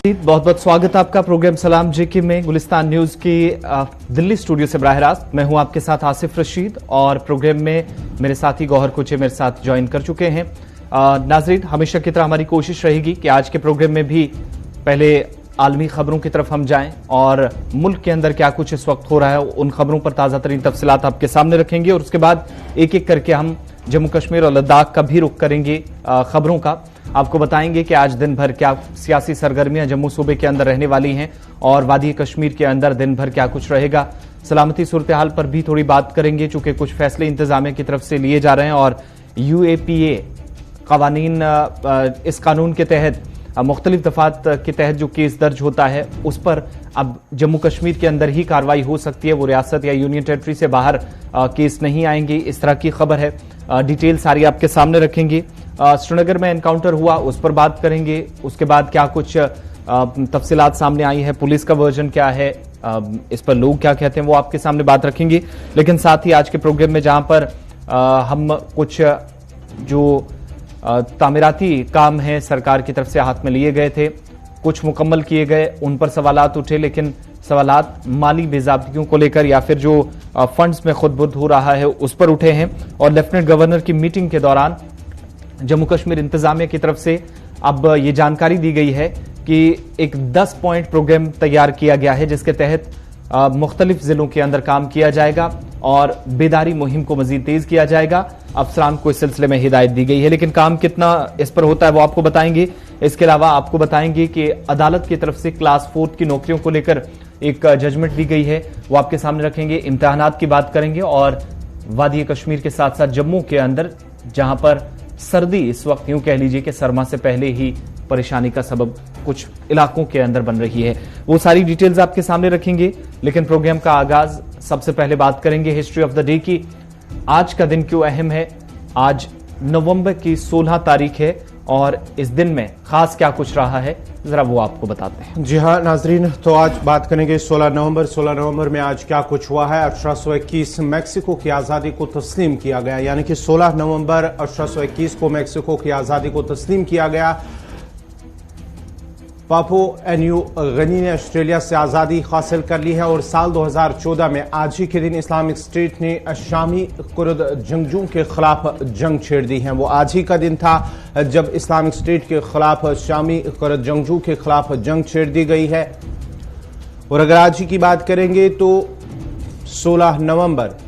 बहुत बहुत स्वागत आपका प्रोग्राम सलाम जेके में गुलिस्तान न्यूज की दिल्ली स्टूडियो से बराह रास्त। मैं हूं आपके साथ आसिफ रशीद और प्रोग्राम में मेरे साथी गौहर कुचे मेरे साथ ज्वाइन कर चुके हैं। नाजरीन, हमेशा की तरह हमारी कोशिश रहेगी कि आज के प्रोग्राम में भी पहले आलमी खबरों की तरफ हम जाएं और मुल्क के अंदर क्या कुछ इस वक्त हो रहा है उन खबरों पर ताजा तरीन तफसीलात आपके सामने रखेंगे और उसके बाद एक एक करके हम जम्मू कश्मीर और लद्दाख का भी रुख करेंगे। खबरों का आपको बताएंगे कि आज दिन भर क्या सियासी सरगर्मियां जम्मू सूबे के अंदर रहने वाली हैं और वादी कश्मीर के अंदर दिन भर क्या कुछ रहेगा। सलामती सूरत हाल पर भी थोड़ी बात करेंगे चूंकि कुछ फैसले इंतजामिया की तरफ से लिए जा रहे हैं और UAPA कवानीन, इस कानून के तहत मुख्तलिफ दफात के तहत जो केस दर्ज होता है उस पर अब जम्मू कश्मीर के अंदर ही कार्रवाई हो सकती है, वो रियासत या यूनियन टेरिटरी से बाहर केस नहीं आएंगे। इस तरह की खबर है। डिटेल सारी आपके सामने रखेंगे। श्रीनगर में एनकाउंटर हुआ उस पर बात करेंगे। उसके बाद क्या कुछ तफसीलात सामने आई है, पुलिस का वर्जन क्या है, इस पर लोग क्या कहते हैं, वो आपके सामने बात रखेंगे। लेकिन साथ ही आज के प्रोग्राम में जहां पर हम कुछ जो तामीराती काम है सरकार की तरफ से हाथ में लिए गए थे, कुछ मुकम्मल किए गए, उन पर सवालात उठे, लेकिन सवालात माली बेज़ाब्तियों को लेकर या फिर जो फंड्स में खुदबुर्द हो रहा है उस पर उठे हैं। और लेफ्टिनेंट गवर्नर की मीटिंग के दौरान जम्मू कश्मीर इंतजामिया की तरफ से अब ये जानकारी दी गई है कि एक 10 पॉइंट प्रोग्राम तैयार किया गया है जिसके तहत मुख्तलिफ जिलों के अंदर काम किया जाएगा और बेदारी मुहिम को मजीद तेज किया जाएगा। अफसरान को इस सिलसिले में हिदायत दी गई है, लेकिन काम कितना इस पर होता है वो आपको बताएंगे। इसके अलावा आपको बताएंगे कि अदालत की तरफ से क्लास 4 की नौकरियों को लेकर एक जजमेंट दी गई है, वो आपके सामने रखेंगे। इम्तिहानात की बात करेंगे और वादी कश्मीर के साथ साथ जम्मू के अंदर जहां पर सर्दी इस वक्त यूं कह लीजिए कि सरमा से पहले ही परेशानी का सबब कुछ इलाकों के अंदर बन रही है, वो सारी डिटेल्स आपके सामने रखेंगे। लेकिन प्रोग्राम का आगाज सबसे पहले बात करेंगे हिस्ट्री ऑफ द डे की। आज का दिन क्यों अहम है। आज नवंबर की 16 तारीख है और इस दिन में खास क्या कुछ रहा है जरा वो आपको बताते हैं। जी हाँ नाजरीन, तो आज बात करेंगे 16 नवंबर में आज क्या कुछ हुआ है। 1821 मैक्सिको की आज़ादी को तस्लीम किया गया, यानी कि 16 नवंबर 1821 को मैक्सिको की आज़ादी को तस्लीम किया गया। पापुआ न्यू गिनी ने ऑस्ट्रेलिया से आज़ादी हासिल कर ली है और साल 2014 में आज ही के दिन इस्लामिक स्टेट ने शामी कुर्द जंगजू के खिलाफ जंग छेड़ दी है। वो आज ही का दिन था जब इस्लामिक स्टेट के खिलाफ शामी कुर्द जंगजू के खिलाफ जंग छेड़ दी गई है। और अगर आज ही की बात करेंगे तो 16 नवंबर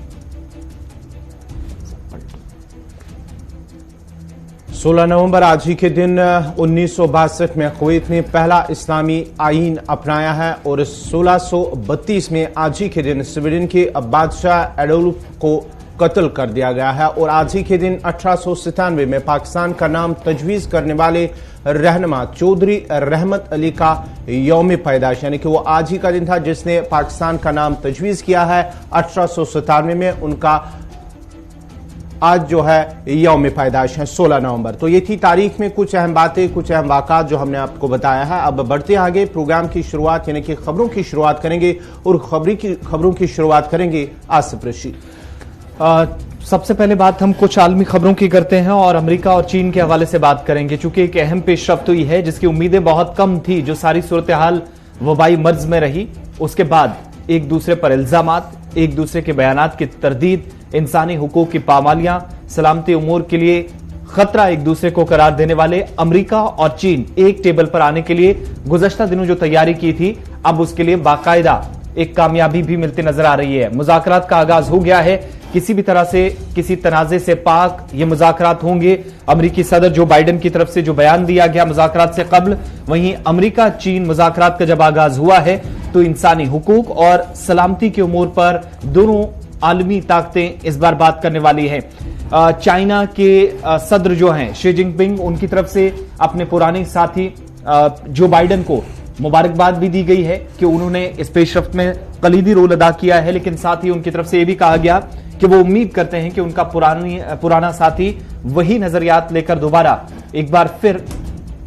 आज ही के दिन 1962 में कुवैत ने पहला इस्लामी आईन अपनाया है और 1632 में आज ही के दिन स्वीडन के बादशाह एडोल्फ को कत्ल कर दिया गया है। और आज ही के दिन 1897 में पाकिस्तान का नाम तजवीज़ करने वाले रहनुमा चौधरी रहमत अली का यौम पैदाइश, यानी कि वो आज ही का दिन था जिसने पाकिस्तान का नाम तजवीज़ किया है। 1897 में उनका आज जो है यौम पैदाइश है 16 नवंबर। तो ये थी तारीख में कुछ अहम बातें, कुछ अहम वाक़ात जो हमने आपको बताया है। अब बढ़ते आगे प्रोग्राम की शुरुआत यानी कि खबरों की शुरुआत करेंगे और खबरों की शुरुआत करेंगे आसिफ रशीद। सबसे पहले बात हम कुछ आलमी खबरों की करते हैं और अमेरिका और चीन के हवाले से बात करेंगे चूंकि एक अहम पेशरफ्त हुई है जिसकी उम्मीदें बहुत कम थी। जो सारी सूरत हाल वबाई मर्ज में रही उसके बाद एक दूसरे पर इल्जामात, एक दूसरे के बयानात की तरदीद, इंसानी हुकूक की पामालियां, सलामती उमूर के लिए खतरा एक दूसरे को करार देने वाले अमेरिका और चीन एक टेबल पर आने के लिए गुज़श्ता दिनों जो तैयारी की थी अब उसके लिए बाकायदा एक कामयाबी भी मिलती नजर आ रही है। मुज़ाकरात का आगाज हो गया है। किसी भी तरह से किसी तनाज़े से पाक ये मुज़ाकरात होंगे। अमेरिकी सदर जो बाइडेन की तरफ से जो बयान दिया गया मुज़ाकरात से कबल, वहीं अमेरिका चीन मुज़ाकरात का जब आगाज हुआ है तो इंसानी हुकूक और सलामती के उमूर पर दोनों आलमी ताकतें इस बार बात करने वाली है। चाइना के सदर जो हैं शी जिनपिंग, उनकी तरफ से अपने पुराने साथी जो बाइडेन को मुबारकबाद भी दी गई है कि उन्होंने इस पेशरफ्त में कलीदी रोल अदा किया है, लेकिन साथ ही उनकी तरफ से यह भी कहा गया कि वो उम्मीद करते हैं कि उनका पुराना साथी वही नजरियात लेकर दोबारा एक बार फिर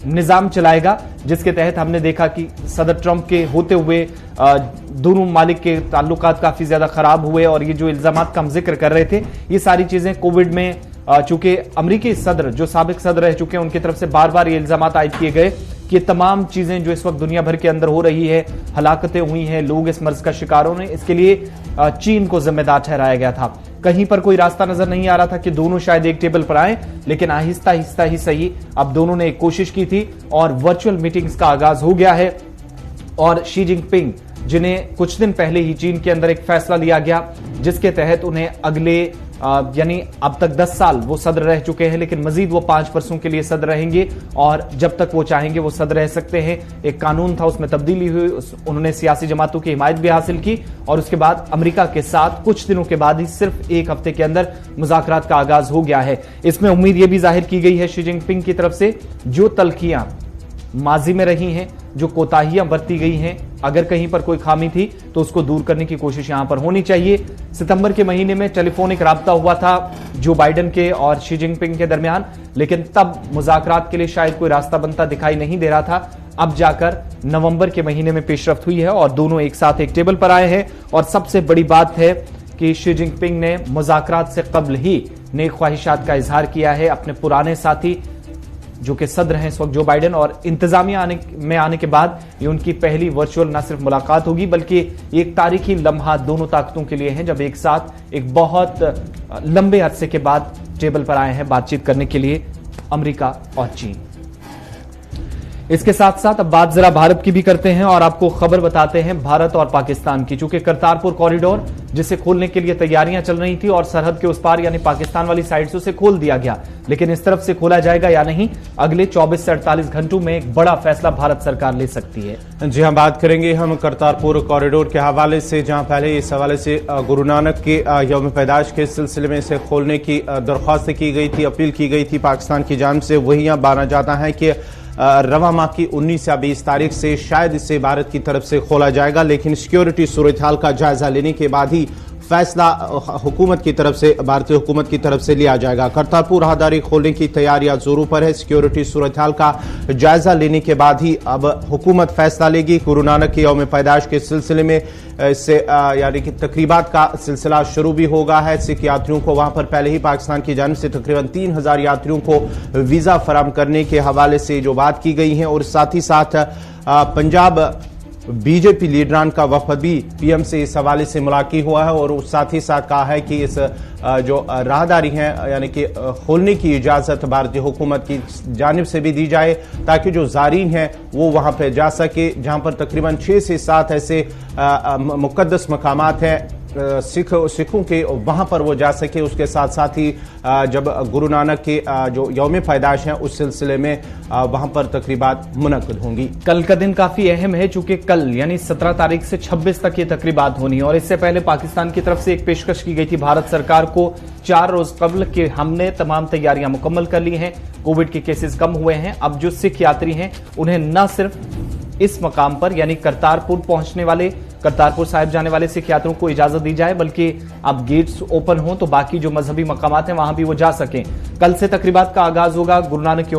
निजाम चलाएगा, जिसके तहत हमने देखा कि सदर ट्रंप के होते हुए दोनों मालिक के ताल्लुकात काफी ज्यादा खराब हुए और ये जो इल्जामात का हम जिक्र कर रहे थे ये सारी चीजें कोविड में चूंकि अमरीकी सदर जो साबिक सदर रह चुके हैं उनकी तरफ से बार बार ये इल्जामात आयद किए गए कि तमाम चीजें जो इस वक्त दुनिया भर के अंदर हो रही है, हलाकतें हुई हैं, लोग इस मर्ज का शिकार हो रहे हैं, इसके लिए चीन को जिम्मेदार ठहराया गया था। कहीं पर कोई रास्ता नजर नहीं आ रहा था कि दोनों शायद एक टेबल पर आए, लेकिन आहिस्ता आहिस्ता ही सही अब दोनों ने एक कोशिश की थी और वर्चुअल मीटिंग्स का आगाज हो गया है। और शी जिनपिंग, जिन्हें कुछ दिन पहले ही चीन के अंदर एक फैसला लिया गया जिसके तहत उन्हें अगले यानी अब तक 10 साल वो सदर रह चुके हैं, लेकिन मजीद वो 5 वर्षों के लिए सदर रहेंगे और जब तक वो चाहेंगे वो सदर रह सकते हैं। एक कानून था, उसमें तब्दीली हुई, उन्होंने सियासी जमातों की हिमायत भी हासिल की और उसके बाद अमेरिका के साथ कुछ दिनों के बाद ही सिर्फ एक हफ्ते के अंदर मुज़ाकरात का आगाज हो गया है। इसमें उम्मीद यह भी जाहिर की गई है शी जिनपिंग की तरफ से, जो तल्खियां माजी में रही हैं, जो कोताहियां बरती गई हैं, अगर कहीं पर कोई खामी थी तो उसको दूर करने की कोशिश यहां पर होनी चाहिए। सितंबर के महीने में टेलीफोनिक राब्ता हुआ था जो बाइडेन के और शी जिनपिंग के दरमियान, लेकिन तब मुज़ाकरात के लिए शायद कोई रास्ता बनता दिखाई नहीं दे रहा था। अब जाकर नवंबर के महीने में पेशरफ्त हुई है और दोनों एक साथ एक टेबल पर आए हैं। और सबसे बड़ी बात है कि शी जिनपिंग ने मुज़ाकरात से कबल ही नेक ख्वाहिशात का इजहार किया है अपने पुराने साथी जो कि सदर हैं इस वक्त जो बाइडेन, और इंतजामिया आने के बाद ये उनकी पहली वर्चुअल न सिर्फ मुलाकात होगी बल्कि एक तारीखी लम्हा दोनों ताकतों के लिए है जब एक साथ एक बहुत लंबे अरसे के बाद टेबल पर आए हैं बातचीत करने के लिए अमेरिका और चीन। इसके साथ साथ अब बात जरा भारत की भी करते हैं और आपको खबर बताते हैं भारत और पाकिस्तान की। चूंकि करतारपुर कॉरिडोर जिसे खोलने के लिए तैयारियां चल रही थी और सरहद के उस पार यानी पाकिस्तान वाली साइड से उसे खोल दिया गया, लेकिन इस तरफ से खोला जाएगा या नहीं, अगले 24 से 48 घंटों में एक बड़ा फैसला भारत सरकार ले सकती है। जी हम बात करेंगे हम करतारपुर कॉरिडोर के हवाले से, जहां पहले इस हवाले से गुरु नानक के यौम पैदाइश के सिलसिले में इसे खोलने की दरख्वास्त की गई थी, अपील की गई थी पाकिस्तान की जानिब से। वही यहां माना जाता है कि रवा माह की 19 या 20 तारीख से शायद इसे भारत की तरफ से खोला जाएगा, लेकिन सिक्योरिटी सूरत हाल का जायजा लेने के बाद ही फैसला हुकूमत की तरफ से, भारतीय हुकूमत की तरफ से लिया जाएगा। करतारपुर राहदारी खोलने की तैयारियां जोरों पर है। सिक्योरिटी सूरत हाल का जायजा लेने के बाद ही अब हुकूमत फैसला लेगी। गुरु नानक के यौम पैदाइश के सिलसिले में इससे यानी कि तकरीबात का सिलसिला शुरू भी होगा है। सिख यात्रियों को वहां पर पहले ही पाकिस्तान की जानिब से तकरीबन 3000 यात्रियों को वीजा फराहम करने के हवाले से जो बात की गई है, और साथ ही साथ पंजाब बीजेपी लीडरान का वफद भी पीएम से इस हवाले से मुलाकात हुआ है और साथ ही साथ कहा है कि इस जो राहदारी है यानी कि खोलने की इजाजत भारतीय हुकूमत की जानिब से भी दी जाए ताकि जो ज़ारीन है वो वहां पर जा सके, जहां पर तकरीबन 6 से 7 ऐसे मुकद्दस मकामात हैं सिखों के, वहां पर वो जा सके। उसके साथ साथ ही जब गुरु नानक के जो यौम पैदाइश है उस सिलसिले में वहां पर तकरीबात मुनक्किद होंगी। कल का दिन काफी अहम है चूंकि कल यानी 17 तारीख से 26 तक ये तकरीबात होनी है और इससे पहले पाकिस्तान की तरफ से एक पेशकश की गई थी भारत सरकार को 4 रोज कबल कि हमने तमाम तैयारियां मुकम्मल कर ली हैं, कोविड के केसेस कम हुए हैं, अब जो सिख यात्री हैं उन्हें न सिर्फ इस मकाम पर यानी करतारपुर पहुंचने वाले, करतारपुर साहिब जाने वाले सिख यात्रियों को इजाजत दी जाए बल्कि अब गेट्स ओपन हो तो बाकी जो मजहबी मकामात हैं वहां भी वो जा सकें। कल से तकरीबात का आगाज होगा। गुरु नानक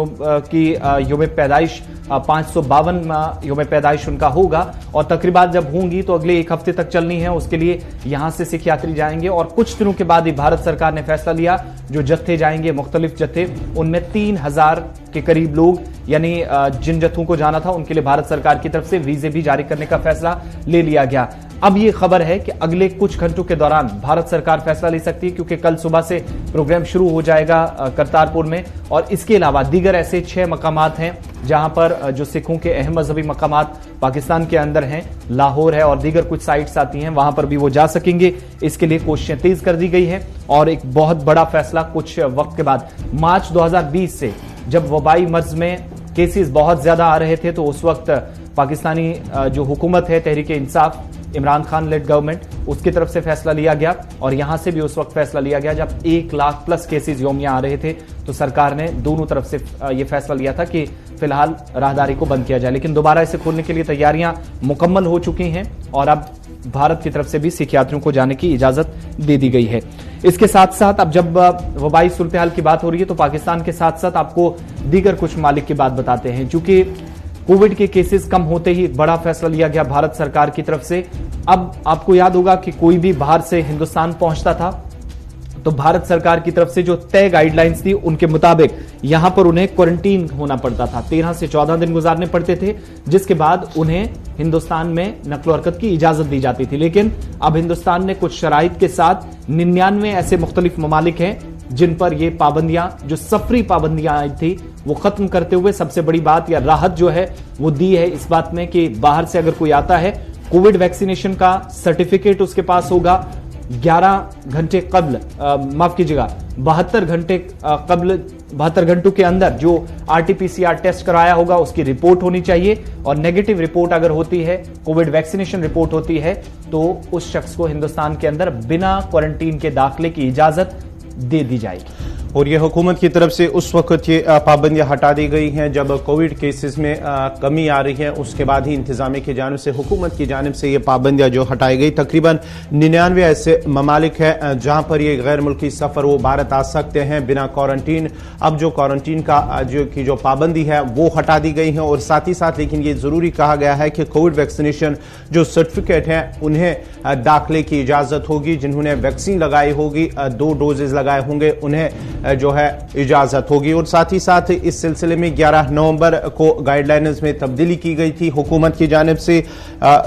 की यौम पैदाइश 552 यौम पैदाइश उनका होगा और तकरीबात जब होंगी तो अगले एक हफ्ते तक चलनी है। उसके लिए यहां से सिख यात्री जाएंगे और कुछ दिनों के बाद ही भारत सरकार ने फैसला लिया जो जत्थे जाएंगे, मुख्तलिफ जत्थे, उनमें 3000 के करीब लोग यानी जिन जत्थों को जाना था उनके लिए भारत सरकार की तरफ से वीजे भी जारी करने का फैसला ले लिया गया। अब ये खबर है कि अगले कुछ घंटों के दौरान भारत सरकार फैसला ले सकती है क्योंकि कल सुबह से प्रोग्राम शुरू हो जाएगा करतारपुर में और इसके अलावा दीगर ऐसे 6 मकामात हैं जहां पर जो सिखों के अहम मजहबी मकामात पाकिस्तान के अंदर हैं, लाहौर है और दीगर कुछ साइट्स आती हैं, वहां पर भी वो जा सकेंगे। इसके लिए कोशिशें तेज कर दी गई है और एक बहुत बड़ा फैसला कुछ वक्त के बाद मार्च 2020 से जब वबाई मर्ज में केसेस बहुत ज्यादा आ रहे थे तो उस वक्त पाकिस्तानी जो हुकूमत है तहरीक इंसाफ, इमरान खान लेड गवर्नमेंट, उसकी तरफ से फैसला लिया गया और यहां से भी उस वक्त फैसला लिया गया जब 1 लाख प्लस केसेस योमिया आ रहे थे तो सरकार ने दोनों तरफ से यह फैसला लिया था कि फिलहाल राहदारी को बंद किया जाए, लेकिन दोबारा इसे खोलने के लिए तैयारियां मुकम्मल हो चुकी हैं और अब भारत की तरफ से भी सिख यात्रियों को जाने की इजाजत दे दी गई है। इसके साथ साथ अब जब वबाई सूरत हाल की बात हो रही है तो पाकिस्तान के साथ साथ आपको दीगर कुछ मालिक की बात बताते हैं। चूंकि कोविड के केसेस कम होते ही एक बड़ा फैसला लिया गया भारत सरकार की तरफ से। अब आपको याद होगा कि कोई भी बाहर से हिंदुस्तान पहुंचता था तो भारत सरकार की तरफ से जो तय गाइडलाइंस थी उनके मुताबिक यहां पर उन्हें क्वारंटीन होना पड़ता था, 13 से 14 दिन गुजारने पड़ते थे, जिसके बाद उन्हें हिंदुस्तान में नकलो हरकत की इजाजत दी जाती थी। लेकिन अब हिंदुस्तान ने कुछ शराइत के साथ 99 ऐसे मुख्तलिफ ममालिक हैं जिन पर ये पाबंदियां, जो सफरी पाबंदियां आई थी, वो खत्म करते हुए सबसे बड़ी बात या राहत जो है वो दी है इस बात में कि बाहर से अगर कोई आता है, कोविड वैक्सीनेशन का सर्टिफिकेट उसके पास होगा, 11 घंटे कबल, माफ कीजिएगा 72 घंटे कबल, 72 घंटों के अंदर जो आरटीपीसीआर टेस्ट कराया होगा उसकी रिपोर्ट होनी चाहिए, और नेगेटिव रिपोर्ट अगर होती है, कोविड वैक्सीनेशन रिपोर्ट होती है, तो उस शख्स को हिंदुस्तान के अंदर बिना क्वारंटीन के दाखिले की इजाजत दे दी जाएगी। और ये हुकूमत की तरफ से उस वक्त ये पाबंदियां हटा दी गई हैं जब कोविड केसेस में कमी आ रही है, उसके बाद ही इंतजामिया की जानिब से, हुकूमत की जानिब से ये पाबंदियां जो हटाई गई। तकरीबन 99 ऐसे ममालिक हैं जहां पर ये गैर मुल्की सफर वो भारत आ सकते हैं बिना क्वारंटीन। अब जो क्वारंटीन का जो पाबंदी है वो हटा दी गई है, और साथ ही साथ लेकिन ये जरूरी कहा गया है कि कोविड वैक्सीनेशन जो सर्टिफिकेट हैं उन्हें दाखिले की इजाजत होगी, जिन्होंने वैक्सीन लगाई होगी, 2 डोजेज लगाए होंगे, उन्हें जो है इजाजत होगी। और साथ ही साथ इस सिलसिले में 11 नवंबर को गाइडलाइंस में तब्दीली की गई थी हुकूमत की जानिब से।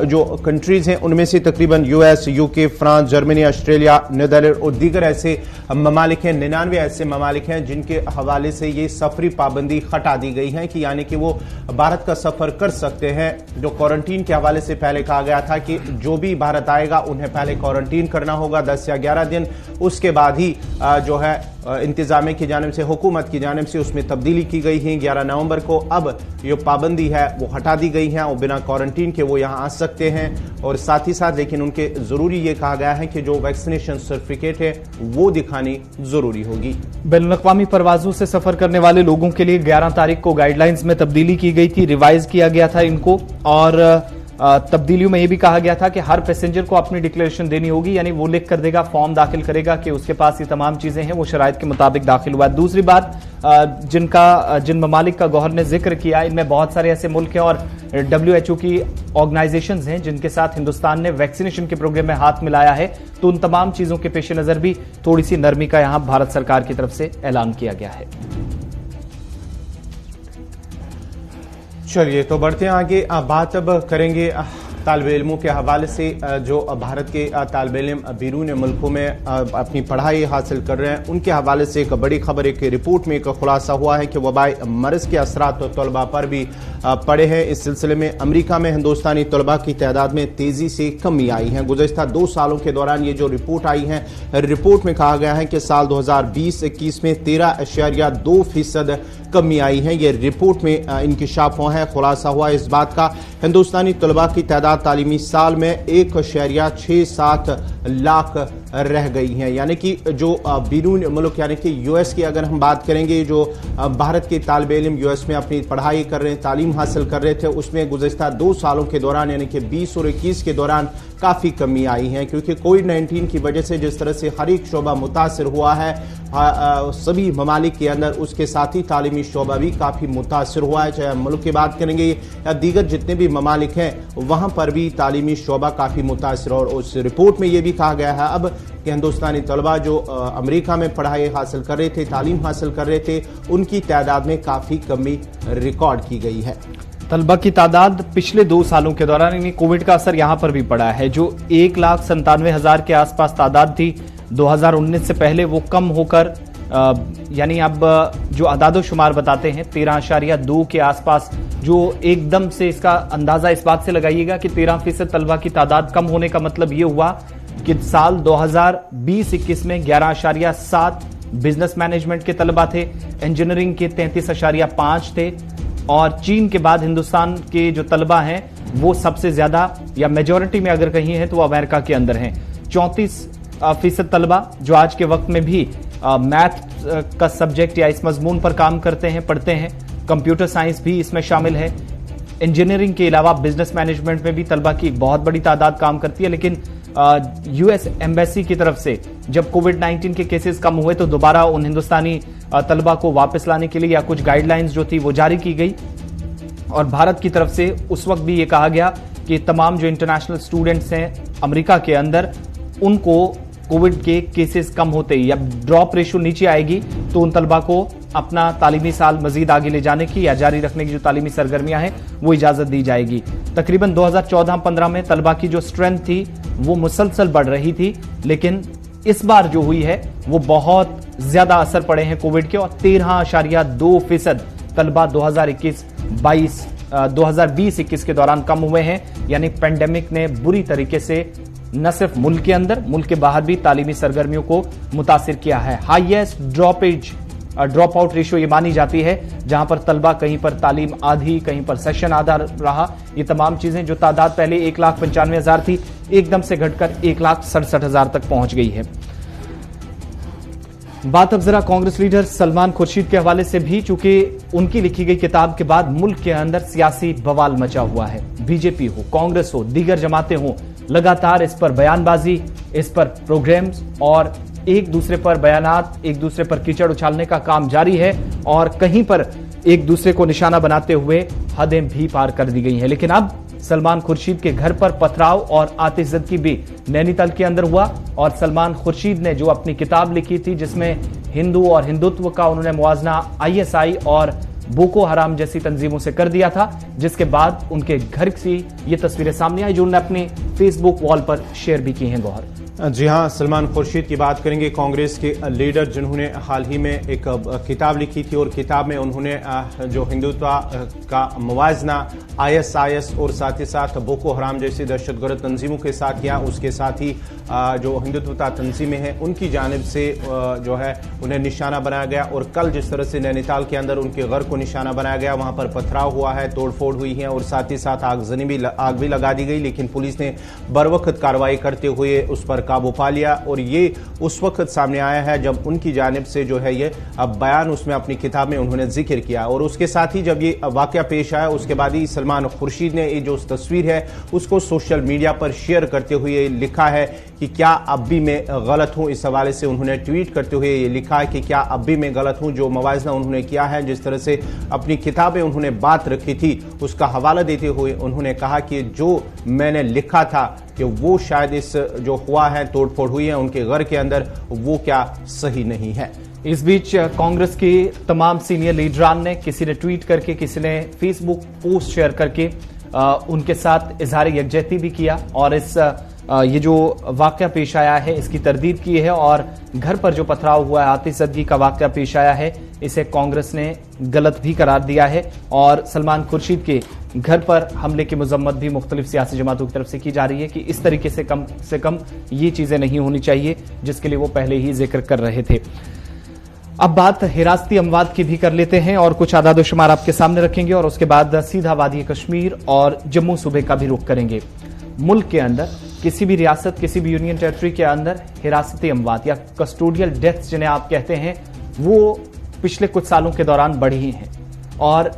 जो कंट्रीज हैं उनमें से तकरीबन US, UK, France, Germany, Australia, Netherland और दीगर ऐसे ममालिक हैं, 99 ऐसे ममालिक हैं जिनके हवाले से ये सफरी पाबंदी हटा दी गई है कि यानी कि वो भारत का सफर कर सकते हैं। जो क्वारंटीन के हवाले से पहले कहा गया था कि जो भी भारत आएगा उन्हें पहले क्वारंटीन करना होगा 10 या 11 दिन, उसके बाद ही जो है इंतजामिया की जानिब से, हुकूमत की जानिब से उसमें तब्दीली की गई है। 11 नवंबर को अब जो पाबंदी है वो हटा दी गई है और बिना क्वारंटीन के वो यहाँ आ सकते हैं। और साथ ही साथ लेकिन उनके जरूरी ये कहा गया है कि जो वैक्सीनेशन सर्टिफिकेट है वो दिखानी जरूरी होगी। बैनुल-अक़वामी परवाजों से सफर करने वाले लोगों के लिए 11 तारीख को गाइडलाइंस में तब्दीली की गई थी, रिवाइज किया गया था इनको, और तब्दीलियों में यह भी कहा गया था कि हर पैसेंजर को अपनी डिक्लेरेशन देनी होगी, यानी वो लिख कर देगा, फॉर्म दाखिल करेगा कि उसके पास ये तमाम चीजें हैं, वो शराइत के मुताबिक दाखिल हुआ है। दूसरी बात, जिन ममालिक का गौहर ने जिक्र किया, इनमें बहुत सारे ऐसे मुल्क हैं और WHO की ऑर्गेनाइजेशंस हैं जिनके साथ हिंदुस्तान ने वैक्सीनेशन के प्रोग्राम में हाथ मिलाया है, तो उन तमाम चीजों के पेश नजर भी थोड़ी सी नरमी का यहां भारत सरकार की तरफ से ऐलान किया गया है। चलिए तो बढ़ते हैं आगे। बात अब करेंगे तालिब इल्मों के हवाले से। जो भारत के तालिब इल्म बैरून मुल्कों में अपनी पढ़ाई हासिल कर रहे हैं, उनके हवाले से एक बड़ी खबर, एक रिपोर्ट में एक खुलासा हुआ है कि वबाई मर्ज के असरात तलबा पर भी पड़े हैं। इस सिलसिले में अमेरिका में हिंदुस्तानी तलबा की तादाद में तेजी से कमी आई है। गुज़श्ता 2 सालों के दौरान ये जो रिपोर्ट आई है, रिपोर्ट में कहा गया है कि साल 2020-21 में 13.2% कमी आई है। ये रिपोर्ट में इंकिशाफ हुआ है, खुलासा हुआ इस बात का। हिंदुस्तानी तलबा की तादाद तालीमी साल में 1.67 लाख रह गई हैं, यानी कि जो बैरून मुल्क यानी कि यूएस की अगर हम बात करेंगे, जो भारत के तालिब इल्म यूएस में अपनी पढ़ाई कर रहे हैं, तालीम हासिल कर रहे थे, उसमें गुज़श्ता 2 सालों के दौरान यानी कि 20 और 21 के दौरान काफ़ी कमी आई है, क्योंकि कोविड-19 की वजह से जिस तरह से हर एक शोबा मुतासर हुआ है सभी ममालिक के अंदर, उसके साथ ही तालीमी शोबा भी काफ़ी मुतासर हुआ है। चाहे मुल्क की बात करेंगे या दीगर जितने भी ममालिक हैं वहाँ पर भी तालीमी शोबा काफ़ी मुतासर। और उस रिपोर्ट में ये भी कहा गया है अब कि हिंदुस्तानी तलबा जो अमेरिका में पढ़ाई हासिल कर रहे थे, तालीम हासिल कर रहे थे, उनकी तादाद में काफ़ी कमी रिकॉर्ड की गई है। तलबा की तादाद पिछले 2 सालों के दौरान, यानी कोविड का असर यहां पर भी पड़ा है। जो 1,97,000 के आसपास तादाद थी 2019 से पहले, वो कम होकर यानी अब जो अदादो शुमार बताते हैं 13.2 के आसपास, जो एकदम से इसका अंदाजा इस बात से लगाइएगा कि 13% तलबा की तादाद कम होने का मतलब ये हुआ कि साल 2020-21 में 11.7 बिजनेस मैनेजमेंट के तलबा थे, इंजीनियरिंग के 33.5 थे, और चीन के बाद हिंदुस्तान के जो तलबा हैं वो सबसे ज्यादा या मेजॉरिटी में अगर कहीं है तो वो अमेरिका के अंदर हैं। 34% तलबा जो आज के वक्त में भी मैथ का सब्जेक्ट या इस मजमून पर काम करते हैं, पढ़ते हैं। कंप्यूटर साइंस भी इसमें शामिल है। इंजीनियरिंग के अलावा बिजनेस मैनेजमेंट में भी तलबा की एक बहुत बड़ी तादाद काम करती है। लेकिन यूएस एम्बेसी की तरफ से जब कोविड-19 के केसेस कम हुए तो दोबारा उन हिंदुस्तानी तलबा को वापस लाने के लिए या कुछ गाइडलाइंस जो थी वो जारी की गई, और भारत की तरफ से उस वक्त भी ये कहा गया कि तमाम जो इंटरनेशनल स्टूडेंट्स हैं अमेरिका के अंदर, उनको कोविड के केसेस कम होते ही या ड्रॉप रेशियो नीचे आएगी तो उन तलबा को अपना तालीमी साल मजीद आगे ले जाने की या जारी रखने की जो तालीमी सरगर्मियां हैं वो इजाजत दी जाएगी। तकरीबन 2014-15 में तलबा की जो स्ट्रेंथ थी वो मुसलसल बढ़ रही थी, लेकिन इस बार जो हुई है वो बहुत ज्यादा असर पड़े हैं कोविड के और 13.2% तलबा 2020-21 के दौरान कम हुए हैं। यानी पेंडेमिक ने बुरी तरीके से न सिर्फ मुल्क के अंदर, मुल्क के बाहर भी तालीमी सरगर्मियों को मुतासिर किया है। हाईएस्ट ड्रॉप आउट रेशियो ये मानी जाती है, जहां पर तलबा कहीं पर तालीम आधी, कहीं पर सेशन आधा रहा। ये तमाम चीजें जो तादाद पहले 1,95,000 थी एकदम से घटकर 1,67,000 तक पहुंच गई है। बात अब जरा कांग्रेस लीडर सलमान खुर्शीद के हवाले से भी, चूंकि उनकी लिखी गई किताब के बाद मुल्क के अंदर सियासी बवाल मचा हुआ है। बीजेपी हो, कांग्रेस हो, दीगर जमातें हो, लगातार इस पर बयानबाजी, इस पर प्रोग्राम्स और एक दूसरे पर बयानात, एक दूसरे पर कीचड़ उछालने का काम जारी है और कहीं पर एक दूसरे को निशाना बनाते हुए हदें भी पार कर दी गई हैं। लेकिन अब सलमान खुर्शीद के घर पर पथराव और आतिशज़दगी भी नैनीताल के अंदर हुआ और सलमान खुर्शीद ने जो अपनी किताब लिखी थी जिसमें हिंदू और हिंदुत्व का उन्होंने मुवाजना ISI और बोको हराम जैसी तंजीमों से कर दिया था, जिसके बाद उनके घर की ये तस्वीरें सामने आई जो उन्होंने अपनी फेसबुक वॉल पर शेयर भी की हैं। गौहर जी हां, सलमान खुर्शीद की बात करेंगे, कांग्रेस के लीडर जिन्होंने हाल ही में एक किताब लिखी थी और किताब में उन्होंने जो हिंदुत्व का मुवाजना ISIS और साथ ही साथ बोको हराम जैसी दहशतगर्द तंजीमों के साथ किया। उसके साथ ही जो हिंदुत्वता तंजीमें हैं उनकी जानिब से जो है उन्हें निशाना बनाया गया और कल जिस तरह से नैनीताल के अंदर उनके घर को निशाना बनाया गया, वहां पर पथराव हुआ है, तोड़फोड़ हुई है और साथ ही साथ आग भी लगा दी गई, लेकिन पुलिस ने बरवक्त कार्रवाई करते हुए उस पर काबू पा लिया। और ये उस वक्त सामने आया है जब उनकी जानिब से जो है ये बयान उसमें अपनी किताब में उन्होंने जिक्र किया और उसके साथ ही जब ये वाकया पेश आया उसके बाद ही सलमान खुर्शीद ने ये जो तस्वीर है उसको सोशल मीडिया पर शेयर करते हुए लिखा है कि क्या अब भी मैं गलत हूं। इस हवाले से उन्होंने ट्वीट करते हुए ये लिखा है कि क्या अब भी मैं गलत हूं। जो मवाजना उन्होंने किया है, जिस तरह से अपनी किताबें उन्होंने बात रखी थी, उसका हवाला देते हुए उन्होंने कहा कि जो मैंने लिखा था कि वो शायद इस जो हुआ है, तोड़फोड़ हुई है उनके घर के अंदर, वो क्या सही नहीं है। इस बीच कांग्रेस के तमाम सीनियर लीडरान ने, किसी ने ट्वीट करके, किसी ने फेसबुक पोस्ट शेयर करके उनके साथ इजहार यकजहती भी किया और इस ये जो वाकया पेश आया है इसकी तरदीद की है और घर पर जो पथराव हुआ है, आतिशज़दगी का वाकया पेश आया है, इसे कांग्रेस ने गलत भी करार दिया है और सलमान खुर्शीद के घर पर हमले की मजम्मत भी मुख्तलिफ सियासी जमातों की तरफ से की जा रही है कि इस तरीके से कम ये चीजें नहीं होनी चाहिए जिसके लिए वो पहले ही जिक्र कर रहे थे। अब बात हिरासती अमवात की भी कर लेते हैं और कुछ आदाद शुमार आपके सामने रखेंगे और उसके बाद सीधा वादी कश्मीर और जम्मू सूबे का भी रुख करेंगे। मुल्क के अंदर किसी भी रियासत, किसी भी यूनियन टेरिटरी के अंदर हिरासती अमवात या कस्टोडियल डेथ्स जिन्हें आप कहते हैं, वो पिछले कुछ सालों के दौरान बढ़ी हैं और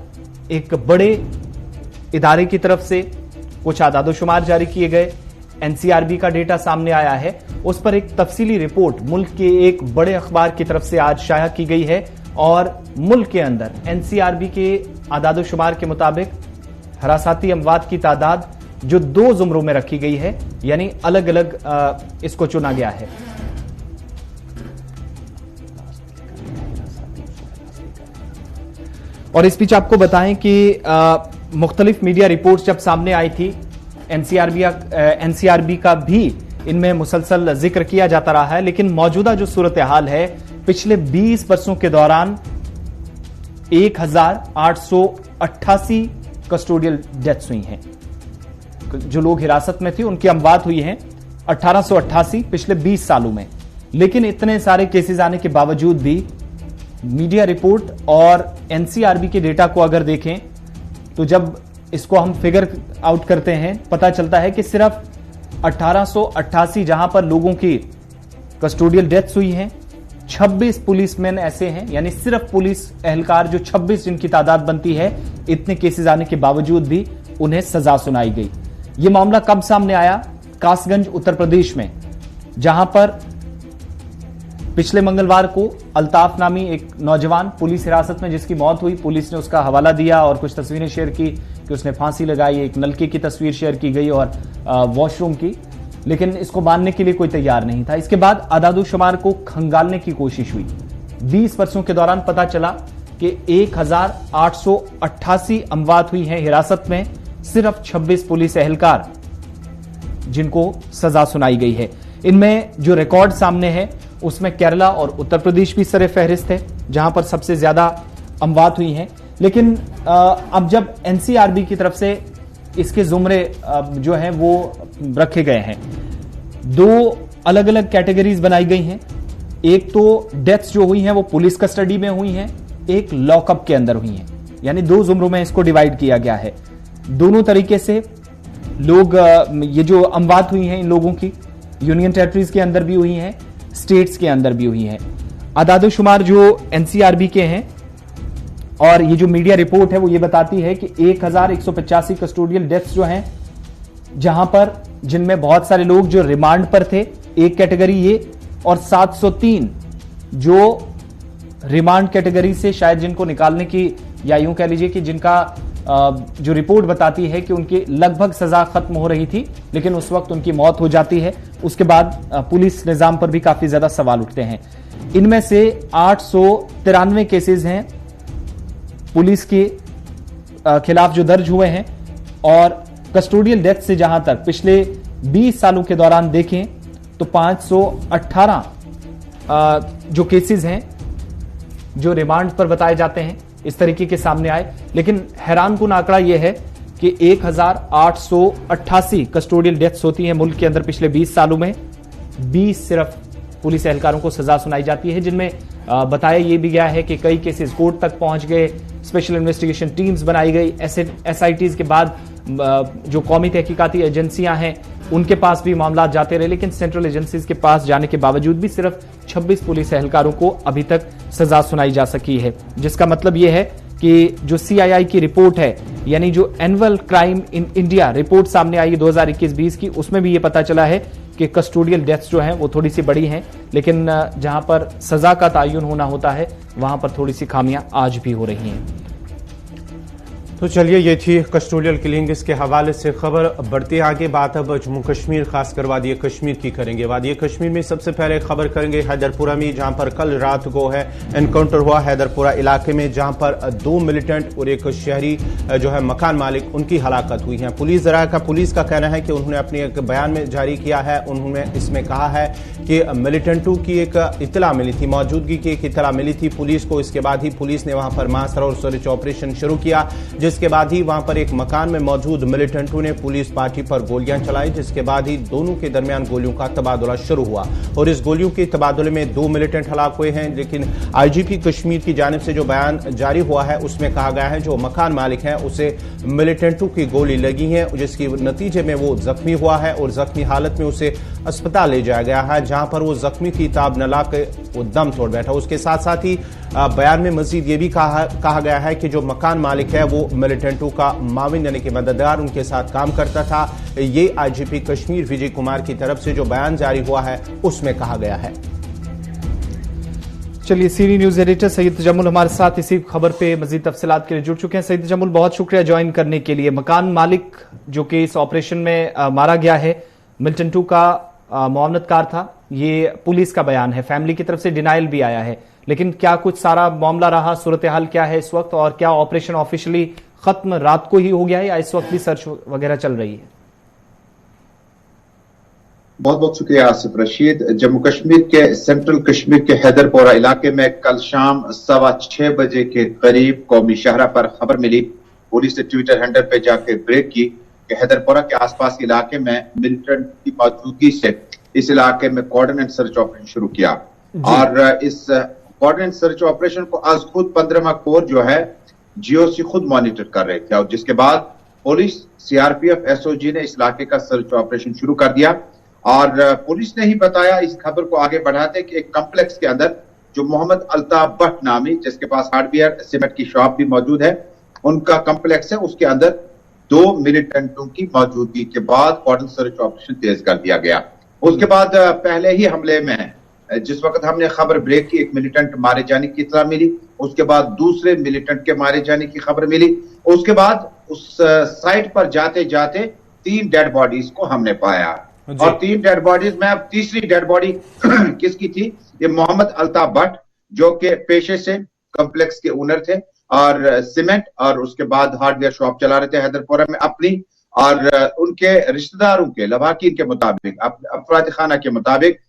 एक बड़े इदारे की तरफ से कुछ आदाद शुमार जारी किए गए। NCRB का डेटा सामने आया है, उस पर एक तफसीली रिपोर्ट मुल्क के एक बड़े अखबार की तरफ से आज शाया की गई है और मुल्क के अंदर NCRB के आदाद शुमार के मुताबिक हरासाती अमवात की तादाद जो 2 जुमरों में रखी गई है, यानी अलग अलग इसको चुना गया है। और इस बीच आपको बताएं कि मुख्तलिफ मीडिया रिपोर्ट्स जब सामने आई थी, NCRB का भी इनमें मुसलसल जिक्र किया जाता रहा है, लेकिन मौजूदा जो सूरत हाल है, पिछले 20 वर्षों के दौरान 1888 कस्टोडियल डेथ्स हुई हैं। जो लोग हिरासत में थे उनकी अमवात हुई हैं 1888 पिछले 20 सालों में। लेकिन इतने सारे केसेस आने के बावजूद भी मीडिया रिपोर्ट और NCRB के डेटा को अगर देखें तो जब इसको हम फिगर आउट करते हैं, पता चलता है कि सिर्फ 1888 जहां पर लोगों की कस्टोडियल डेथ्स हुई हैं, 26 पुलिसमैन ऐसे हैं, यानी सिर्फ पुलिस एहलकार जो 26 जिनकी तादाद बनती है, इतने केसेस आने के बावजूद भी उन्हें सजा सुनाई गई। यह मामला कब सामने आया? कासगंज उत्तर प्रदेश में, जहां पर पिछले मंगलवार को अल्ताफ नामी एक नौजवान पुलिस हिरासत में जिसकी मौत हुई, पुलिस ने उसका हवाला दिया और कुछ तस्वीरें शेयर की कि उसने फांसी लगाई। एक नलके की तस्वीर शेयर की गई और वॉशरूम की। लेकिन इसको मानने के लिए कोई तैयार नहीं था। इसके बाद आदादुशुमार को खंगालने की कोशिश हुई। 20 वर्षों के दौरान पता चला कि 1888 अमवात हुई हैं हिरासत में, सिर्फ 26 पुलिस एहलकार जिनको सजा सुनाई गई है। इनमें जो रिकॉर्ड सामने है उसमें केरला और उत्तर प्रदेश भी सरे फहरिस्त है, जहां पर सबसे ज्यादा अमवात हुई हैं। लेकिन अब जब एनसीआरबी की तरफ से इसके जुमरे जो हैं वो रखे गए हैं, दो अलग अलग कैटेगरीज बनाई गई हैं। एक तो डेथ्स जो हुई हैं वो पुलिस कस्टडी में हुई हैं, एक लॉकअप के अंदर हुई हैं, यानी दो जुमरों में इसको डिवाइड किया गया है। दोनों तरीके से लोग, ये जो अमवात हुई हैं इन लोगों की यूनियन टेरिटरीज के अंदर भी हुई हैं, स्टेट्स के अंदर भी हुई हैं। आदादोशुमार जो एनसीआरबी के हैं और ये जो मीडिया रिपोर्ट है वो ये बताती है कि 1185 कस्टोडियल डेथ्स जो हैं, जहां पर जिनमें बहुत सारे लोग जो रिमांड पर थे, एक कैटेगरी ये, और 703 जो रिमांड कैटेगरी से शायद जिनको निकालने की, या यूं कह लीजिए कि जिनका जो रिपोर्ट बताती है कि उनकी लगभग सजा खत्म हो रही थी लेकिन उस वक्त उनकी मौत हो जाती है। उसके बाद पुलिस निजाम पर भी काफी ज्यादा सवाल उठते हैं। इनमें से 893 केसेस हैं पुलिस के खिलाफ जो दर्ज हुए हैं, और कस्टोडियल डेथ से जहां तक पिछले 20 सालों के दौरान देखें तो 518 जो केसेस हैं जो रिमांड पर बताए जाते हैं इस तरीके के सामने आए। लेकिन हैरानकुन आंकड़ा यह है कि 1888 कस्टोडियल डेथ्स होती हैं मुल्क के अंदर पिछले 20 सालों में, 20 सिर्फ पुलिस एहलकारों को सजा सुनाई जाती है, जिनमें बताया यह भी गया है कि कई केसेस कोर्ट तक पहुंच गए, स्पेशल इन्वेस्टिगेशन टीम्स बनाई गई, एसआईटीज के बाद जो कौमी तहकीकाती एजेंसियां हैं उनके पास भी मामला जाते रहे, लेकिन सेंट्रल एजेंसीज के पास जाने के बावजूद भी सिर्फ 26 पुलिस एहलकारों को अभी तक सजा सुनाई जा सकी है। जिसका मतलब यह है कि जो सीआईआई की रिपोर्ट है, यानी जो annual crime in India report सामने आई 2021-20 की, उसमें भी यह पता चला है कि कस्टोडियल डेथ्स जो हैं वो थोड़ी सी बड़ी हैं, लेकिन जहां पर सजा का तयन होना होता है वहां पर थोड़ी सी खामियां आज भी हो रही हैं। तो चलिए, ये थी कस्टोडियल किलिंग्स के हवाले से खबर। बढ़ते आगे बात अब जम्मू कश्मीर, खासकर वादी कश्मीर की करेंगे। वादी कश्मीर में सबसे पहले खबर करेंगे हैदरपुरा में, जहां पर कल रात को है एनकाउंटर हुआ हैदरपुरा इलाके में, जहां पर 2 मिलिटेंट और एक शहरी जो है मकान मालिक, उनकी हलाकत हुई है। पुलिस का कहना है कि उन्होंने अपने एक बयान में जारी किया है, उन्होंने इसमें कहा है कि मिलिटेंटों की एक इतला मिली थी, मौजूदगी की एक इतला मिली थी पुलिस को। इसके बाद ही पुलिस ने वहां पर मास्टर और सर्च ऑपरेशन शुरू किया, जिसके बाद ही वहां पर एक मकान में मौजूद मिलिटेंटों ने पुलिस पार्टी पर गोलियां चलाई, जिसके बाद ही दोनों के दरमियान गोलियों का तबादला शुरू हुआ और इस गोलियों के तबादले में 2 मिलिटेंट हलाक हुए हैं। लेकिन आईजीपी कश्मीर की जानिब से जो बयान जारी हुआ है उसमें कहा गया है जो मकान मालिक है उसे मिलिटेंटों की गोली लगी है, जिसके नतीजे में वो जख्मी हुआ है और जख्मी हालत में उसे अस्पताल ले जाया गया है, जहां पर वो जख्मी की ताब न लाकर वो दम तोड़ बैठा। उसके साथ साथ ही बयान में मजीद ये भी कहा गया है कि जो मकान मालिक है वो मिलिटेंटों का माविन यानी कि मददगार उनके साथ काम करता था। ये आईजीपी कश्मीर विजय कुमार की तरफ से जो बयान जारी हुआ है उसमें कहा गया है। चलिए, senior news editor Syed Tajammul हमारे साथ इसी खबर पे मजीद तफसीलात के लिए जुड़ चुके हैं। सईद तजम्मुल, बहुत शुक्रिया ज्वाइन करने के लिए। मकान मालिक जो कि इस ऑपरेशन में मारा गया है, मिलिटेंटों का मुआवनतकार था, ये पुलिस का बयान है, फैमिली की तरफ से डिनाइल भी आया है, लेकिन क्या कुछ सारा मामला रहा, सूरत हाल क्या है इस वक्त, और क्या ऑपरेशन ऑफिशियली खत्म रात को ही हो गया है या इस वक्त भी सर्च वगैरह चल रही है? बहुत बहुत शुक्रिया आसिफ रशीद। जम्मू कश्मीर के सेंट्रल कश्मीर के हैदरपोरा इलाके में कल शाम 6:15 बजे के करीब कौमी शाहरा पर खबर मिली। पुलिस ने ट्विटर हैंडल पे जाकर ब्रेक की कि हैदरपोरा के आसपास के इलाके में मिलिटेंट की मौजूदगी से इस इलाके में कोऑर्डिनेट सर्च ऑपरेशन शुरू किया और इस कोऑर्डिनेट सर्च ऑपरेशन को आज खुद 15वां कोर जो है जीओसी खुद मॉनिटर कर रहे थे और जिसके बाद पुलिस, सीआरपीएफ, एसओजी ने इस इलाके का सर्च ऑपरेशन शुरू कर दिया। और पुलिस ने ही बताया इस खबर को आगे बढ़ाते कि एक कॉम्प्लेक्स के अंदर जो मोहम्मद अल्ताफ भट्ट नामी, जिसके पास हार्डवेयर सीमेंट की शॉप भी मौजूद है, उनका कॉम्प्लेक्स है, उसके अंदर 2 मिलिटेंटों की मौजूदगी के बाद कोऑर्डिनेट सर्च ऑपरेशन तेज कर दिया गया। उसके बाद पहले ही हमले में जिस वक्त हमने खबर ब्रेक की, एक मिलिटेंट मारे जाने की इत्तला मिली, उसके बाद दूसरे मिलिटेंट के मारे जाने की खबर मिली, उसके बाद उस साइट पर जाते जाते 3 डेड बॉडीज को हमने पाया। और 3 डेड बॉडीज में अब तीसरी डेड बॉडी किसकी थी? ये मोहम्मद अल्ताफ भट्ट, जो के पेशे से कॉम्प्लेक्स के ओनर थे और सीमेंट और उसके बाद हार्डवेयर शॉप चला रहे थे हैदरपुरा में अपनी। और उनके रिश्तेदारों के लवाकिन के मुताबिक, अफराद खाना के मुताबिक,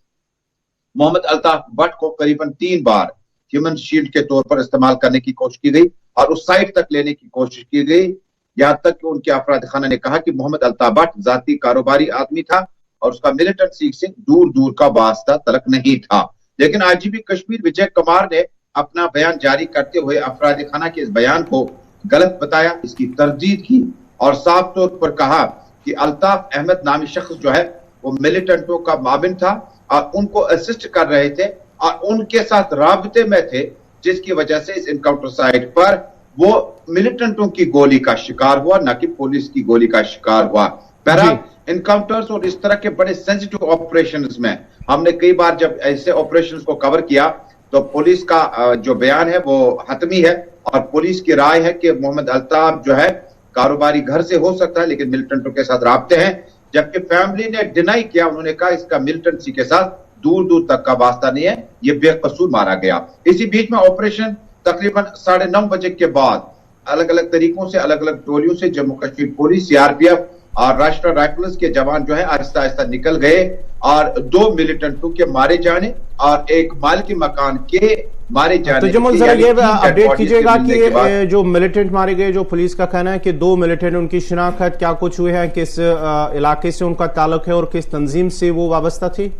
मोहम्मद अल्ताफ भट्ट को करीबन 3 बार ह्यूमन शील्ड के तौर पर इस्तेमाल करने की कोशिश की गई और उस साइट तक लेने की कोशिश की गई, यहां तक कि उनके अफराद खाना ने कहा कि मोहम्मद अल्ताफ भट्ट जाती कारोबारी आदमी था और उसका मिलिटेंसी से दूर दूर का वास्ता तलक नहीं था। लेकिन आईजीपी कश्मीर विजय कुमार ने अपना बयान जारी करते हुए अफराद खाना के इस बयान को गलत बताया, इसकी तरदीद की और साफ तौर पर कहा कि अल्ताफ अहमद नामी शख्स जो है वो मिलिटेंटों का माबिन था और उनको असिस्ट कर रहे थे और उनके साथ राबते में थे, जिसकी वजह से इस इनकाउंटर साइट पर वो मिलिटेंटों की गोली का शिकार हुआ, न कि पुलिस की गोली का शिकार हुआ। बहरहाल इनकाउंटर्स और इस तरह के बड़े सेंसिटिव ऑपरेशंस में हमने कई बार जब ऐसे ऑपरेशंस को कवर किया तो पुलिस का जो बयान है वो हतमी है और पुलिस की राय है कि मोहम्मद अल्ताफ जो है कारोबारी घर से हो सकता है लेकिन मिलिटेंटों के साथ राब्ते हैं, जबकि फैमिली ने डिनाई किया। उन्होंने कहा इसका मिलिटेंसी के साथ दूर दूर तक का वास्ता नहीं है, ये बेकसूर मारा गया। इसी बीच में ऑपरेशन तकरीबन 9:30 बजे के बाद अलग अलग तरीकों से, अलग अलग टोलियों से जम्मू कश्मीर पुलिस, सीआरपीएफ और राष्ट्रीय राइफल्स के जवान जो है आहिस्ता आहिस्ता निकल गए और 2 मिलिटेंटों के मारे जाने और एक मालिकी मकान के मारे जाने। तो जमुल जरा ये अपडेट कीजिएगा कि जो मिलिटेंट मारे गए, जो पुलिस का कहना है कि 2 मिलिटेंट, उनकी शिनाख्त क्या कुछ हुई है, किस इलाके से उनका ताल्लुक है और किस तंजीम से वो वाबस्ता थी?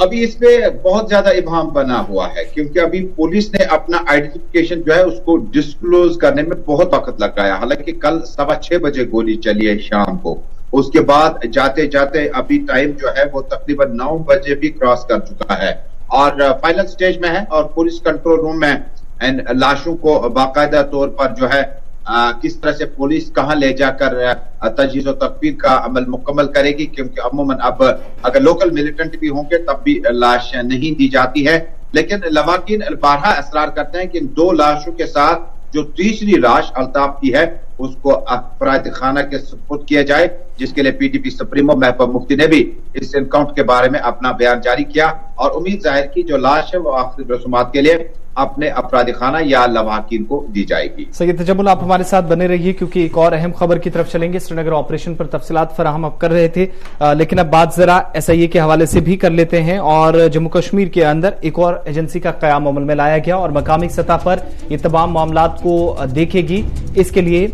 अभी इस पे बहुत ज्यादा इबाम बना हुआ है क्योंकि अभी पुलिस ने अपना आइडेंटिफिकेशन जो है उसको डिस्क्लोज करने में बहुत वक्त लगाया। हालांकि कल 6:15 बजे गोली चली है शाम को, उसके बाद जाते जाते अभी टाइम जो है वो तकरीबन 9 बजे भी क्रॉस कर चुका है और फाइनल स्टेज में है और पुलिस कंट्रोल रूम में इन लाशों को बाकायदा तौर पर जो है किस तरह से पुलिस कहां ले जाकर तजहीज और तकफीर का अमल मुकम्मल करेगी, क्योंकि अमूमन अब अगर लोकल मिलिटेंट भी होंगे तब भी लाश नहीं दी जाती है। लेकिन लवाकिन बारहा असरार करते हैं कि इन 2 लाशों के साथ जो तीसरी लाश अल्ताफ की है उसको अफराद खाना के सुपुर्द किया जाए, जिसके लिए पीटीपी सुप्रीमो महबूब मुफ्ती ने भी इस इनकाउंटर के बारे में अपना बयान जारी किया और उम्मीद जाहिर की जो लाश है वो आखिरी रसूमात के लिए अपने अपराधी खाना या लवाकिन को दी जाएगी। सैयद तजम्मुल, आप हमारे साथ बने रहिए क्योंकि एक और अहम खबर की तरफ चलेंगे। श्रीनगर ऑपरेशन पर तफसीलात फराहम आप कर रहे थे, लेकिन अब बात जरा एसआईए के हवाले से भी कर लेते हैं। और जम्मू कश्मीर के अंदर एक और एजेंसी का कयाम अमल में लाया गया और मकामी सतह पर ये तमाम मामलात को देखेगी। इसके लिए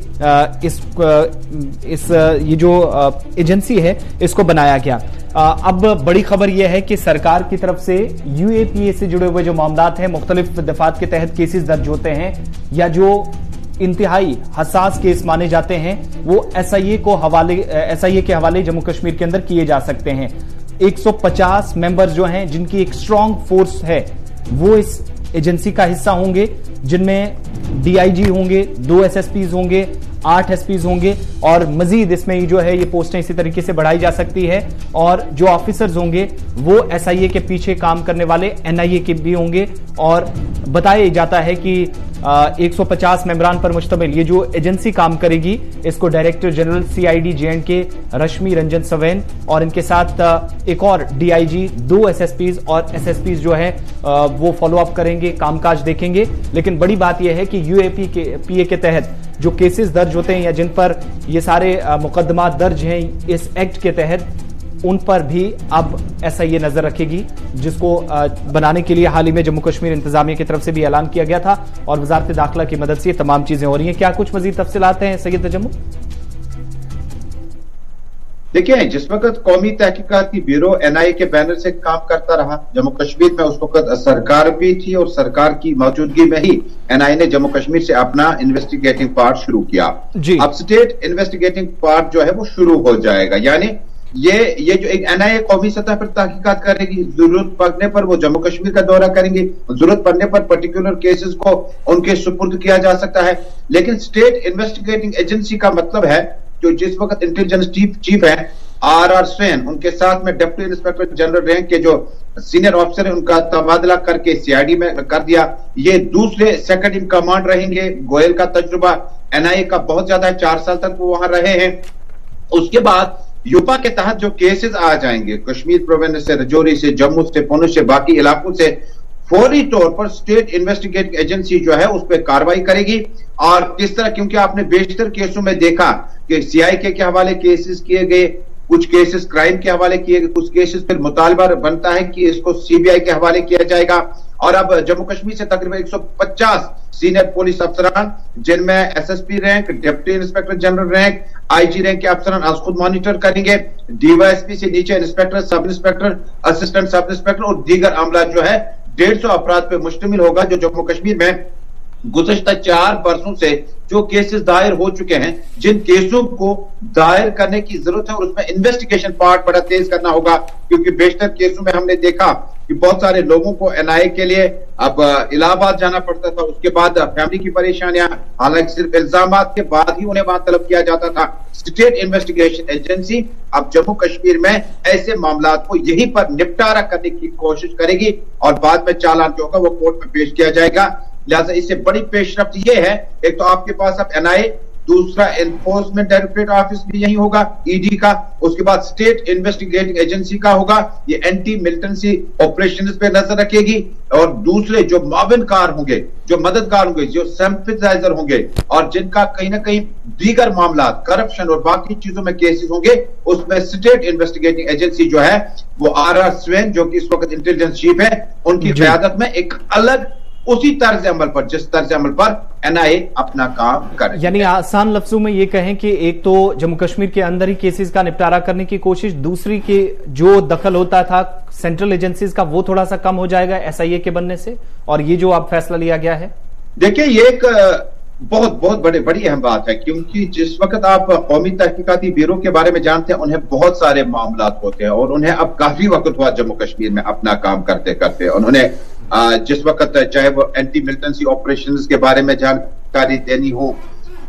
ये जो एजेंसी है इसको बनाया गया। अब बड़ी खबर यह है कि सरकार की तरफ से यूएपीए से जुड़े हुए जो मामलात हैं, मुख्तलिफ दफात के तहत केसेस दर्ज होते हैं या जो इंतहाई हसास केस माने जाते हैं, वो एसआईए के हवाले जम्मू कश्मीर के अंदर किए जा सकते हैं। 150 मेंबर्स जो हैं जिनकी एक स्ट्रांग फोर्स है वो इस एजेंसी का हिस्सा होंगे, जिनमें डीआईजी होंगे, 2 एसएसपीज होंगे, 8 एसपीज होंगे और मजीद इसमें जो है ये पोस्टें इसी तरीके से बढ़ाई जा सकती है। और जो ऑफिसर्स होंगे वो एसआईए के पीछे काम करने वाले एनआईए के भी होंगे। और बताया जाता है कि 150 मेंबरान पर मुश्तमिल ये जो एजेंसी काम करेगी, इसको डायरेक्टर जनरल सीआईडी जेएंडके रश्मि रंजन सवैन और इनके साथ एक और डीआईजी, 2 एसएसपीज और एसएसपीज जो है वो फॉलो अप करेंगे, कामकाज देखेंगे। लेकिन बड़ी बात यह है कि यूएपीए के तहत जो केसेस दर्ज होते हैं या जिन पर ये सारे मुकदमा दर्ज हैं इस एक्ट के तहत, उन पर भी अब एसआईए नजर रखेगी, जिसको बनाने के लिए हाल ही में जम्मू कश्मीर इंतजामिया की तरफ से भी ऐलान किया गया था और वजारत दाखिला की मदद से ये तमाम चीजें हो रही हैं। क्या कुछ मजीद तफसीलात हैं सैयद तजम्मुल? देखिए, जिस वक्त कौमी तहकीकाती ब्यूरो एनआईए के बैनर से काम करता रहा जम्मू कश्मीर में, उस वक्त सरकार भी थी और सरकार की मौजूदगी में ही एनआईए ने जम्मू कश्मीर से अपना इन्वेस्टिगेटिंग पार्ट शुरू किया। अब स्टेट इन्वेस्टिगेटिंग पार्ट जो है वो शुरू हो जाएगा, यानी ये जो एक एनआईए कौमी सतह पर तहकीकात करेगी, जरूरत पड़ने पर वो जम्मू कश्मीर का दौरा करेंगे, जरूरत पड़ने पर पर्टिकुलर केसेस को उनके सुपुर्द किया जा सकता है। लेकिन स्टेट इन्वेस्टिगेटिंग एजेंसी का मतलब है जो जिस वक्त इंटेलिजेंस चीफ है आरआर सेन, उनके साथ में डिप्टी इंस्पेक्टर जनरल रैंक के जो सीनियर ऑफिसर है उनका तबादला करके सीआईडी में कर दिया। ये दूसरे सेकंड इन कमांड रहेंगे। गोयल का तजुर्बा एनआईए का बहुत ज्यादा है, 4 साल तक वो वहां रहे हैं। उसके बाद यूपा के तहत जो केसेस आ जाएंगे कश्मीर प्रोविंस से, रजौरी से, जम्मू से, पुंछ से, बाकी इलाकों से, फौरी तौर पर स्टेट इन्वेस्टिगेटिंग एजेंसी जो है उस पर कार्रवाई करेगी। और किस तरह, क्योंकि आपने बेशतर केसों में देखा कि सीआईके के हवाले केसेस किए गए, कुछ केसेस क्राइम के हवाले किए गए, कुछ केसेस फिर मुतालबा बनता है कि इसको सीबीआई के हवाले किया जाएगा। और अब जम्मू कश्मीर से तकरीबन 150 सीनियर पुलिस अफसरान, जिनमें SSP rank, deputy inspector general rank, IG rank के अफसरान आज खुद मॉनिटर करेंगे। डीवाईएसपी से नीचे inspector, sub inspector, assistant sub inspector और दीगर अमला जो है 150 अपराध पे मुश्तमिल होगा, जो जम्मू कश्मीर में गुज़श्ता 4 बरसों से जो केसेस दायर हो चुके हैं, जिन केसों को दायर करने की जरूरत है और उसमें इन्वेस्टिगेशन पार्ट बड़ा तेज करना होगा। क्योंकि बेशतर केसों में हमने देखा कि बहुत सारे लोगों को एनआईए के लिए अब इलाहाबाद जाना पड़ता था, उसके बाद फैमिली की परेशानियां, हालांकि सिर्फ इल्जामात के बाद ही उन्हें वहां तलब किया जाता था। स्टेट इन्वेस्टिगेशन एजेंसी अब जम्मू कश्मीर में ऐसे मामला को यहीं पर निपटारा करने की कोशिश करेगी और बाद में चालान जो होगा वो कोर्ट में पेश किया जाएगा। लिहाजा इससे बड़ी पेशरफ्त ये है, एक तो आपके पास अब एनआईए, दूसरा एनफोर्समेंट डायरेक्टरेट ऑफिस भी यही होगा ईडी का, उसके बाद स्टेट इन्वेस्टिगेटिंग एजेंसी का होगा, ये एंटी मिलिटेंसी ऑपरेशंस पे नजर रखेगी। और दूसरे जो माविनकार होंगे, जो मददगार होंगे, जो सिंपैथाइजर होंगे और जिनका कहीं ना कहीं दीगर मामला, करप्शन और बाकी चीजों में केसेस होंगे, उसमें स्टेट इन्वेस्टिगेटिंग एजेंसी जो है वो आर स्वेन, जो कि इस वक्त इंटेलिजेंस चीफ है, उनकी क़यादत में एक अलग उसी तर्ज अमल पर, जिस तर्ज अमल पर एनआईए अपना काम करे। यानी आसान लफ्जों में ये कहें कि एक तो जम्मू कश्मीर के अंदर ही केसेस का निपटारा करने की कोशिश, दूसरी के जो दखल होता था सेंट्रल एजेंसीज का वो थोड़ा सा कम हो जाएगा एसआईए के बनने से, और ये जो अब फैसला लिया गया है। देखिए, ये एक बहुत बड़ी अहम बात है, क्योंकि जिस वक्त आप कौमी तहकीकाती ब्यूरो के बारे में जानते हैं, उन्हें बहुत सारे मामला होते हैं और उन्हें अब काफी वक्त हुआ जम्मू कश्मीर में अपना काम करते करते। उन्होंने जिस वक्त चाहे वो एंटी मिलिटेंसी ऑपरेशंस के बारे में जानकारी देनी हो,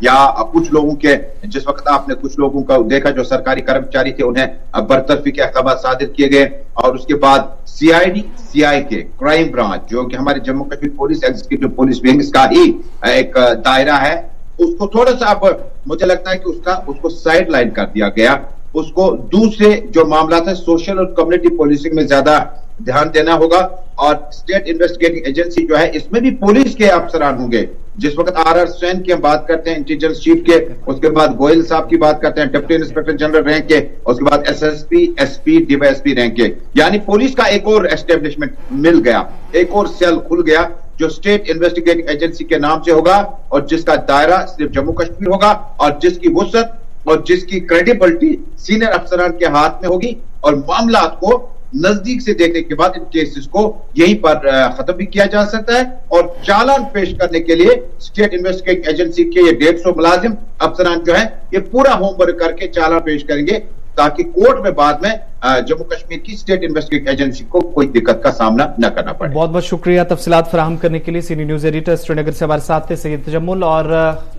या कुछ लोगों के, जिस वक्त आपने कुछ लोगों का देखा जो सरकारी कर्मचारी थे, उन्हें बरतरफी के अहकाम सादिर किए गए, और उसके बाद सीआईडी, सीआईके, क्राइम ब्रांच, जो कि हमारे Jammu Kashmir police executive police wings का ही एक दायरा है, उसको थोड़ा सा अब मुझे लगता है कि उसको साइड लाइन कर दिया गया। उसको दूसरे जो मामला है सोशल और कम्युनिटी पुलिसिंग में ज्यादा ध्यान देना होगा। और स्टेट इन्वेस्टिगेटिंग एजेंसी जो है, इसमें भी पुलिस के अफसरान होंगे। जिस वक्त आर स्वेन की हम बात करते हैं, इंटेलिजेंस चीफ के, उसके बाद गोयल साहब की बात करते हैं, डिप्टी इंस्पेक्टर जनरल रैंक के, उसके बाद एसएसपी, एसपी, डीवाईएसपी रैंक के, यानी पुलिस का एक और एस्टेब्लिशमेंट मिल गया, एक और सेल खुल गया, जो स्टेट इन्वेस्टिगेटिंग एजेंसी के नाम से होगा और जिसका दायरा सिर्फ जम्मू कश्मीर होगा और जिसकी वुसअत और जिसकी क्रेडिबिलिटी सीनियर अफसरान के हाथ में होगी। और मामला को नजदीक से देखने के बाद इन केसेस को यहीं पर खत्म भी किया जा सकता है। और चालान पेश करने के लिए स्टेट इन्वेस्टिगेटिंग एजेंसी के ये 150 मुलाजिम अफसरान जो है, ये पूरा होमवर्क करके चालान पेश करेंगे, ताकि कोर्ट में बाद में जम्मू कश्मीर की स्टेट इन्वेस्टिगेटिंग एजेंसी को कोई दिक्कत का सामना न करना पड़े। बहुत बहुत शुक्रिया तफसीलात फराहम करने के लिए। सीनियर न्यूज एडिटर श्रीनगर से हमारे साथ थे सैयद तजम्मुल। और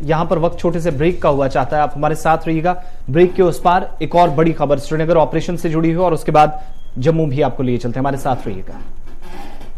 यहां पर वक्त छोटे से ब्रेक का हुआ चाहता है, आप हमारे साथ रहिएगा। ब्रेक के उस पार एक और बड़ी खबर श्रीनगर ऑपरेशन से जुड़ी हुई और उसके बाद जम्मू भी आपको लिए चलते हैं, हमारे साथ रहिएगा।